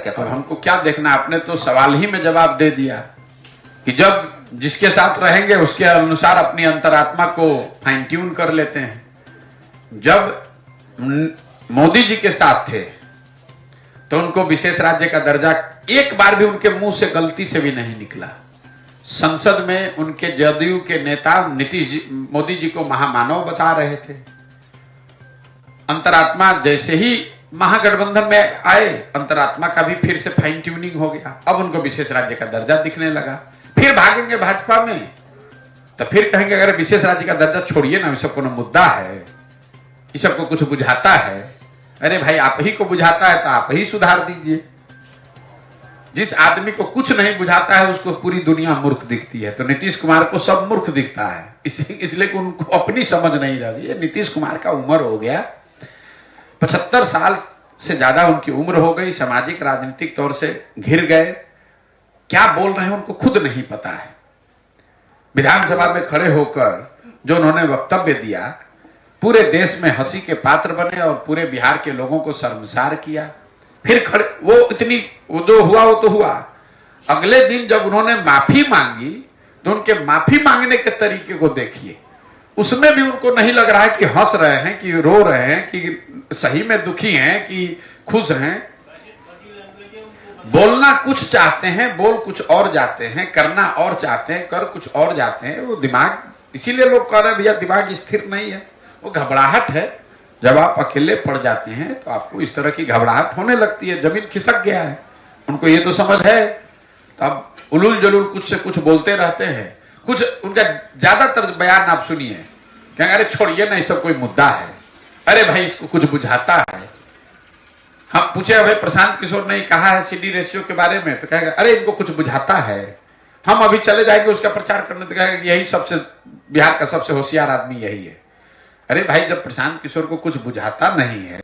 और हमको क्या देखना, आपने तो सवाल ही में जवाब दे दिया कि जब जिसके साथ रहेंगे उसके अनुसार अपनी अंतरात्मा को फाइन ट्यून कर लेते हैं। जब मोदी जी के साथ थे तो उनको विशेष राज्य का दर्जा एक बार भी उनके मुंह से गलती से भी नहीं निकला। संसद में उनके जदयू के नेता नीतीश जी मोदी जी को महामानव बता रहे थे। अंतरात्मा जैसे ही महागठबंधन में आए, अंतरात्मा का भी फिर से फाइन ट्यूनिंग हो गया। अब उनको विशेष राज्य का दर्जा दिखने लगा। फिर भागेंगे भाजपा में तो फिर कहेंगे अगर विशेष राज्य का दर्जा छोड़िए ना, सबको ना मुद्दा है, इस सबको कुछ बुझाता है। अरे भाई, आप ही को बुझाता है तो आप ही सुधार दीजिए। जिस आदमी को कुछ नहीं बुझाता है उसको पूरी दुनिया मूर्ख दिखती है। तो नीतीश कुमार को सब मूर्ख दिखता है, इसलिए कि उनको अपनी समझ नहीं रही है। नीतीश कुमार का उम्र हो गया, 75 साल से ज्यादा उनकी उम्र हो गई, सामाजिक राजनीतिक तौर से घिर गए। क्या बोल रहे हैं उनको खुद नहीं पता है। विधानसभा में खड़े होकर जो उन्होंने वक्तव्य दिया, पूरे देश में हंसी के पात्र बने और पूरे बिहार के लोगों को शर्मसार किया। फिर खड़े वो जो हुआ वो तो हुआ। अगले दिन जब उन्होंने माफी मांगी तो उनके माफी मांगने के तरीके को देखिए। उसमें भी उनको नहीं लग रहा है कि हंस रहे हैं कि रो रहे हैं, कि सही में दुखी हैं कि खुश हैं। बोलना कुछ चाहते हैं, बोल कुछ और जाते हैं, करना और चाहते हैं, कर कुछ और जाते हैं। वो दिमाग, इसीलिए लोग कह रहे हैं भैया दिमाग स्थिर नहीं है, वो घबराहट है। जब आप अकेले पड़ जाते हैं तो आपको इस तरह की घबराहट होने लगती है। जमीन खिसक गया है, उनको ये तो समझ है। तो अब उलूल जलूल कुछ से कुछ बोलते रहते हैं। कुछ उनका ज्यादातर बयान आप सुनिए, कहेंगे अरे छोड़िए ना, ये सब कोई मुद्दा है। अरे भाई, इसको कुछ बुझाता है। हम पूछे भाई प्रशांत किशोर ने कहा है CD रेशियो के बारे में, तो कहेगा अरे इनको कुछ बुझाता है। हम अभी चले जाएंगे उसका प्रचार करने, तो कहेगा यही सबसे बिहार का सबसे होशियार आदमी यही है। अरे भाई, जब प्रशांत किशोर को कुछ बुझाता नहीं है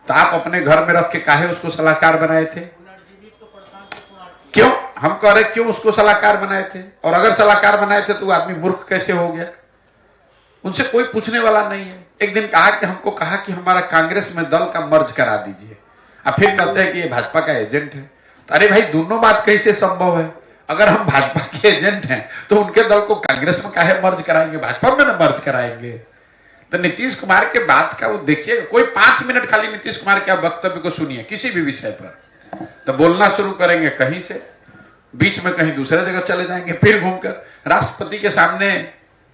तो आप अपने घर में रख के काहे उसको सलाहकार बनाए थे? क्यों? हम कह रहे क्यों उसको सलाहकार बनाए थे? और अगर सलाहकार बनाए थे तो वो आदमी मूर्ख कैसे हो गया? उनसे कोई पूछने वाला नहीं है। एक दिन कहा कि हमको कहा कि हमारा कांग्रेस में दल का मर्ज करा दीजिए, अब फिर कहते हैं कि ये भाजपा का एजेंट है। तो अरे भाई, दोनों बात कैसे संभव है? अगर हम भाजपा के एजेंट हैं तो उनके दल को कांग्रेस में काहे मर्ज कराएंगे? भाजपा में ना मर्ज कराएंगे। तो नीतीश कुमार के बात का वो देखिएगा, कोई 5 मिनट खाली नीतीश कुमार के वक्तव्य को सुनिए किसी भी विषय पर, तो बोलना शुरू करेंगे कहीं से, बीच में कहीं दूसरे जगह चले जाएंगे, फिर घूमकर राष्ट्रपति के सामने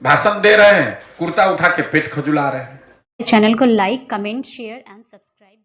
भाषण दे रहे हैं, कुर्ता उठा के पेट खजुला रहे हैं। चैनल को like, comment, share and subscribe.